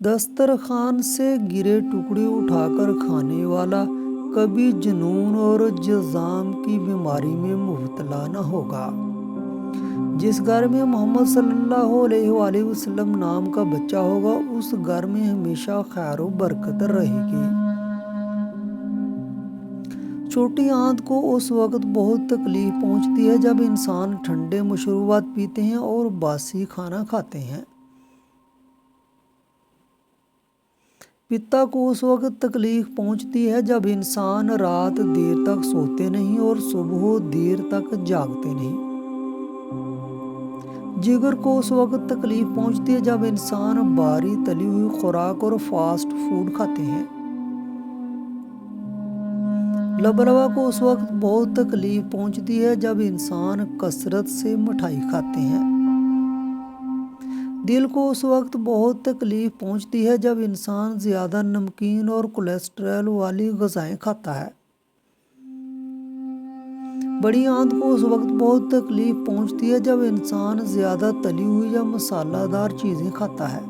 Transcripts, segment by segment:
दस्तरखान से गिरे टुकड़े उठाकर खाने वाला कभी जुनून और जज़ाम की बीमारी में मुब्तला न होगा। जिस घर में मोहम्मद सल्लल्लाहु अलैहि वसल्लम नाम का बच्चा होगा, उस घर में हमेशा खैर व बरकत रहेगी। छोटी आंत को उस वक्त बहुत तकलीफ पहुंचती है जब इंसान ठंडे मशरूबात पीते हैं और बासी खाना खाते हैं। पिता को उस वक्त तकलीफ पहुंचती है जब इंसान रात देर तक सोते नहीं और सुबह देर तक जागते नहीं। जिगर को उस वक्त तकलीफ पहुंचती है जब इंसान बाहरी तली हुई खुराक और फास्ट फूड खाते हैं। लबलबा को उस वक्त बहुत तकलीफ पहुंचती है जब इंसान कसरत से मिठाई खाते हैं। दिल को उस वक्त बहुत तकलीफ पहुंचती है जब इंसान ज़्यादा नमकीन और कोलेस्ट्रॉल वाली ग़िज़ाएं खाता है। बड़ी आंत को उस वक्त बहुत तकलीफ पहुंचती है जब इंसान ज़्यादा तली हुई या मसालादार चीज़ें खाता है।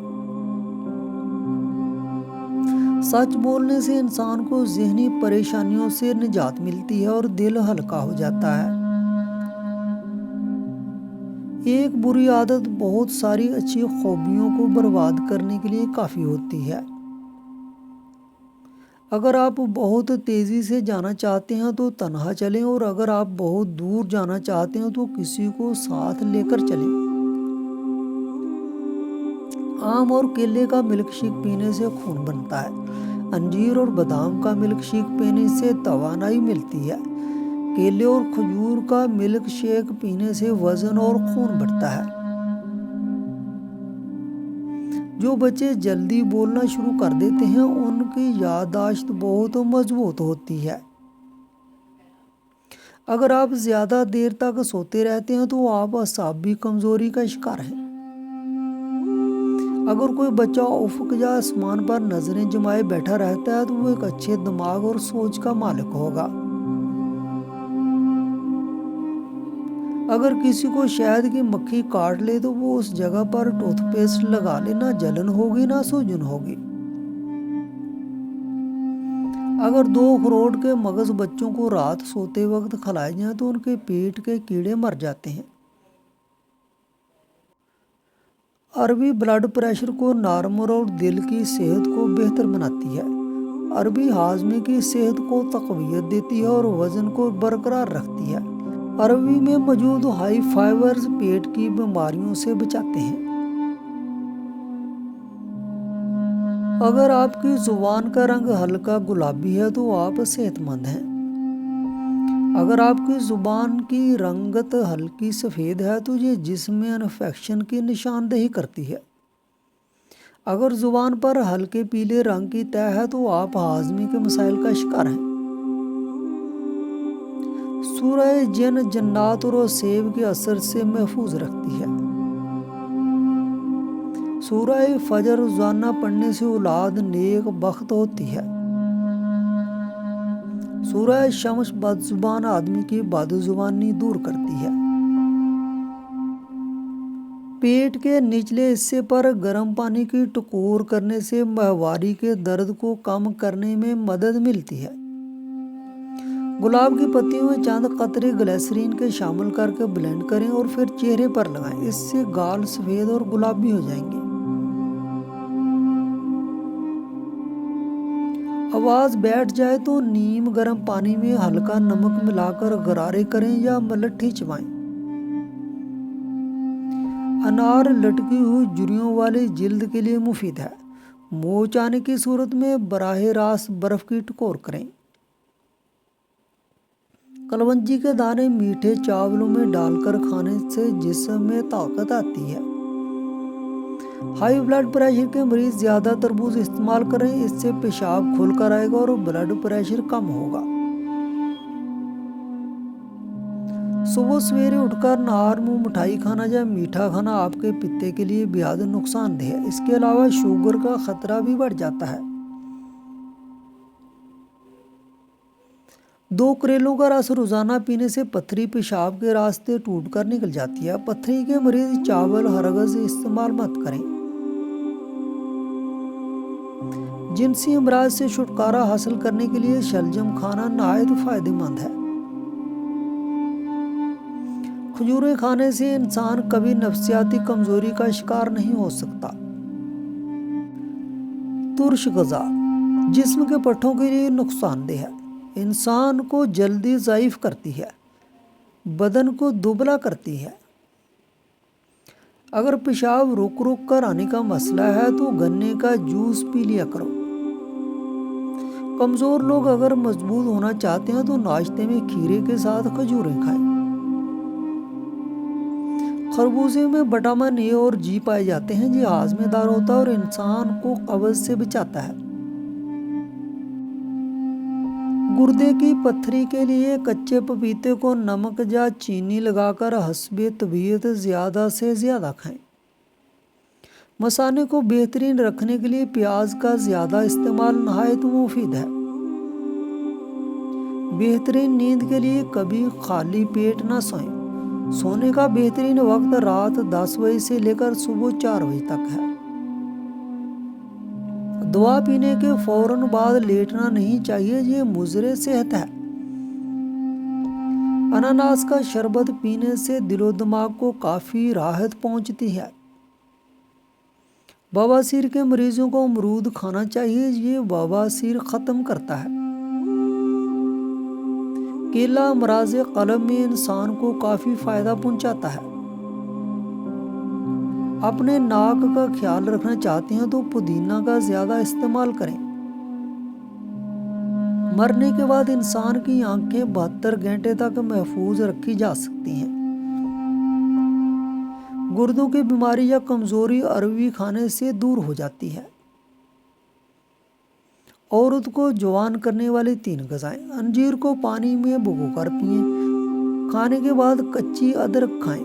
सच बोलने से इंसान को ज़हनी परेशानियों से निजात मिलती है और दिल हल्का हो जाता है। एक बुरी आदत बहुत सारी अच्छी खूबियों को बर्बाद करने के लिए काफ़ी होती है। अगर आप बहुत तेज़ी से जाना चाहते हैं तो तन्हा चलें, और अगर आप बहुत दूर जाना चाहते हैं तो किसी को साथ लेकर चलें। आम और केले का मिल्क शेक पीने से खून बनता है। अंजीर और बादाम का मिल्क शेक पीने से तवानाई मिलती है। केले और खजूर का मिल्क शेक पीने से वजन और खून बढ़ता है। जो बच्चे जल्दी बोलना शुरू कर देते हैं उनकी याददाश्त बहुत मजबूत होती है। अगर आप ज़्यादा देर तक सोते रहते हैं तो आप असाबी कमज़ोरी का शिकार हैं। अगर कोई बच्चा उफ़क़ या आसमान पर नज़रें जमाए बैठा रहता है तो वो एक अच्छे दिमाग और सोच का मालिक होगा। अगर किसी को शहद की मक्खी काट ले तो वो उस जगह पर टूथपेस्ट लगा ले, ना जलन होगी ना सूजन होगी। अगर 2 अखरोट के मगज़ बच्चों को रात सोते वक्त खिलाए जाएं तो उनके पेट के कीड़े मर जाते हैं। अरबी ब्लड प्रेशर को नॉर्मल और दिल की सेहत को बेहतर बनाती है। अरबी हाजमे की सेहत को तक़वियत देती है और वज़न को बरकरार रखती है। अरबी में मौजूद हाई फाइबर्स पेट की बीमारियों से बचाते हैं। अगर आपकी ज़ुबान का रंग हल्का गुलाबी है तो आप सेहतमंद हैं। अगर आपकी ज़ुबान की रंगत हल्की सफ़ेद है तो ये जिस्म में इन्फेक्शन की निशानदेही करती है। अगर ज़ुबान पर हल्के पीले रंग की तह है तो आप हाजमे के मसाइल का शिकार हैं। सूरह जिन जन्नात और सेब के असर से महफूज रखती है। सूरह फजर रोज़ाना पढ़ने से औलाद नेक बख्त होती है। सूरह शम्स बदजुबान आदमी की बदजुबानी दूर करती है। पेट के निचले हिस्से पर गर्म पानी की टकोर करने से माहवारी के दर्द को कम करने में मदद मिलती है। गुलाब की पत्तियों में चंद कतरे ग्लिसरीन के शामिल करके ब्लेंड करें और फिर चेहरे पर लगाएं। इससे गाल सफ़ेद और गुलाबी हो जाएंगे। आवाज़ बैठ जाए तो नीम गर्म पानी में हल्का नमक मिलाकर गरारे करें या मलट्ठी चबाएं। अनार लटकी हुई जुरियों वाली जिल्द के लिए मुफीद है। मोच आने की सूरत में बराह रास्त बर्फ़ की टकोर करें। कलवंजी के दाने मीठे चावलों में डालकर खाने से जिस्म में ताकत आती है। हाई ब्लड प्रेशर के मरीज ज़्यादा तरबूज इस्तेमाल करें, इससे पेशाब खुलकर आएगा और ब्लड प्रेशर कम होगा। सुबह सवेरे उठकर नार मुँह मिठाई खाना या मीठा खाना आपके पित्ते के लिए बेहद नुकसानदेह है। इसके अलावा शुगर का खतरा भी बढ़ जाता है। 2 करेलों का रस रोज़ाना पीने से पथरी पेशाब के रास्ते टूटकर निकल जाती है। पथरी के मरीज चावल हरगज़ इस्तेमाल मत करें। جنسی امراض سے چھٹکارا حاصل کرنے کے لیے شلجم کھانا نہایت فائدہ مند ہے۔ کھجوریں کھانے سے انسان کبھی نفسیاتی کمزوری کا شکار نہیں ہو سکتا۔ ترش غذا جسم کے پٹھوں کے لیے نقصان دہ ہے، انسان کو جلدی ضعیف کرتی ہے، بدن کو دبلا کرتی ہے۔ اگر پیشاب رک رک کر آنے کا مسئلہ ہے تو گنے کا جوس پی لیا کرو۔ کمزور لوگ اگر مضبوط ہونا چاہتے ہیں تو ناشتے میں کھیرے کے ساتھ کھجوریں کھائیں۔ خربوزے میں وٹامن اے اور جی پائے جاتے ہیں، یہ ہاضمے دار ہوتا ہے اور انسان کو قبض سے بچاتا ہے۔ گردے کی پتھری کے لیے کچے پپیتے کو نمک یا چینی لگا کر حسب طبیعت زیادہ سے زیادہ کھائیں۔ مثانے کو بہترین رکھنے کے لیے پیاز کا زیادہ استعمال نہایت مفید ہے۔ بہترین نیند کے لیے کبھی خالی پیٹ نہ سوئیں۔ سونے کا بہترین وقت رات 10 بجے سے لے کر صبح 4 بجے تک ہے۔ دوا پینے کے فوراً بعد لیٹنا نہیں چاہیے، یہ مضر صحت ہے۔ اناناس کا شربت پینے سے دل و دماغ کو کافی راحت پہنچتی ہے۔ بواسیر کے مریضوں کو امرود کھانا چاہیے، یہ بواسیر ختم کرتا ہے۔ کیلا امراض قلب میں انسان کو کافی فائدہ پہنچاتا ہے۔ اپنے ناک کا خیال رکھنا چاہتے ہیں تو پودینہ کا زیادہ استعمال کریں۔ مرنے کے بعد انسان کی آنکھیں 72 گھنٹے تک محفوظ رکھی جا سکتی ہیں۔ گردوں کی بیماری یا کمزوری اروی کھانے سے دور ہو جاتی ہے۔ عورت کو جوان کرنے والی 3 غذائیں۔ انجیر کو پانی میں بھگو کر پئیں۔ کھانے کے بعد کچی ادرک کھائیں۔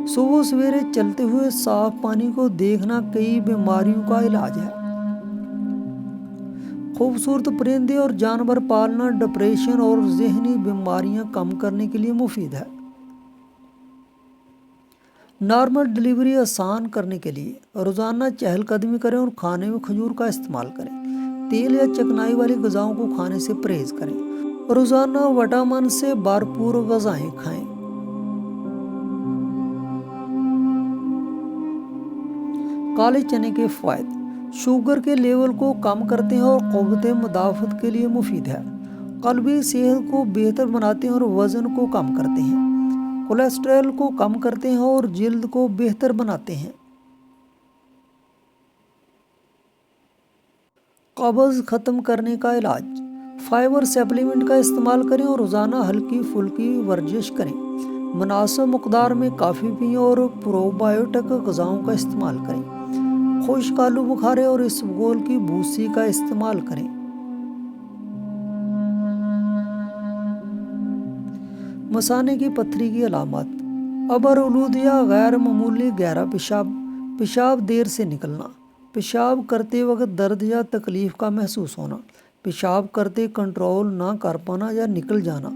صبح سویرے چلتے ہوئے صاف پانی کو دیکھنا کئی بیماریوں کا علاج ہے۔ خوبصورت پرندے اور جانور پالنا ڈپریشن اور ذہنی بیماریاں کم کرنے کے لیے مفید ہے۔ نارمل ڈلیوری آسان کرنے کے لیے روزانہ چہل قدمی کریں اور کھانے میں کھجور کا استعمال کریں۔ تیل یا چکنائی والی غذاؤں کو کھانے سے پرہیز کریں۔ روزانہ وٹامن سے بھرپور غذائیں کھائیں۔ کالے چنے کے فوائد شوگر کے لیول کو کم کرتے ہیں اور قوت مدافعت کے لیے مفید ہے۔ قلبی صحت کو بہتر بناتے ہیں اور وزن کو کم کرتے ہیں۔ کولیسٹرول کو کم کرتے ہیں اور جلد کو بہتر بناتے ہیں۔ قبض ختم کرنے کا علاج فائبر سپلیمنٹ کا استعمال کریں اور روزانہ ہلکی پھلکی ورزش کریں۔ مناسب مقدار میں کافی پئیں اور پرو بایوٹک غذاؤں کا استعمال کریں۔ خشک آلو بخارے اور اسبگول کی بھوسی کا استعمال کریں۔ مثانے کی پتھری کی علامات ابرولود یا غیر معمولی گہرا پیشاب دیر سے نکلنا، پیشاب کرتے وقت درد یا تکلیف کا محسوس ہونا، پیشاب کرتے کنٹرول نہ کر پانا یا نکل جانا۔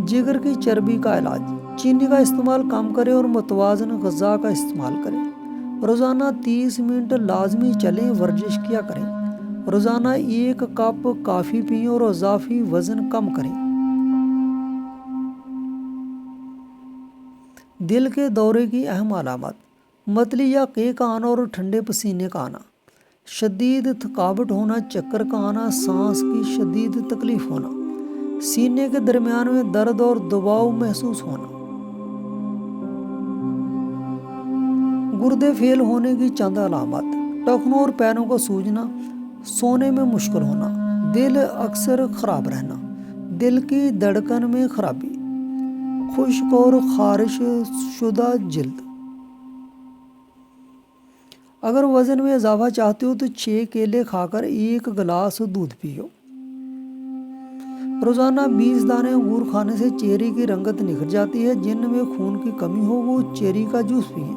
جگر کی چربی کا علاج چینی کا استعمال کم کریں اور متوازن غذا کا استعمال کریں۔ روزانہ 30 منٹ لازمی چلیں، ورزش کیا کریں۔ روزانہ 1 کپ کافی پئیں اور اضافی وزن کم کریں۔ دل کے دورے کی اہم علامات متلی یا قیق آنا اور ٹھنڈے پسینے کا آنا، شدید تھکاوٹ ہونا، چکر کا آنا، سانس کی شدید تکلیف ہونا، سینے کے درمیان میں درد اور دباؤ محسوس ہونا۔ گردے فیل ہونے کی چند علامات ٹخنوں اور پیروں کا سوجنا، سونے میں مشکل ہونا، دل اکثر خراب رہنا، دل کی دھڑکن میں خرابی، خشک اور خارش شدہ جلد۔ اگر وزن میں اضافہ چاہتے ہو تو 6 کیلے کھا کر 1 گلاس دودھ پیو۔ روزانہ 20 دانے انگور کھانے سے چہرے کی رنگت نکھر جاتی ہے۔ جن میں خون کی کمی ہو وہ چیری کا جوس پئیں۔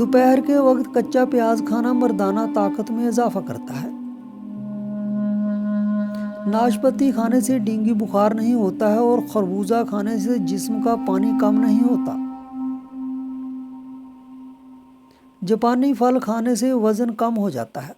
دوپہر کے وقت کچا پیاز کھانا مردانہ طاقت میں اضافہ کرتا ہے۔ ناشپاتی کھانے سے ڈینگی بخار نہیں ہوتا ہے اور خربوزہ کھانے سے جسم کا پانی کم نہیں ہوتا۔ جاپانی پھل کھانے سے وزن کم ہو جاتا ہے۔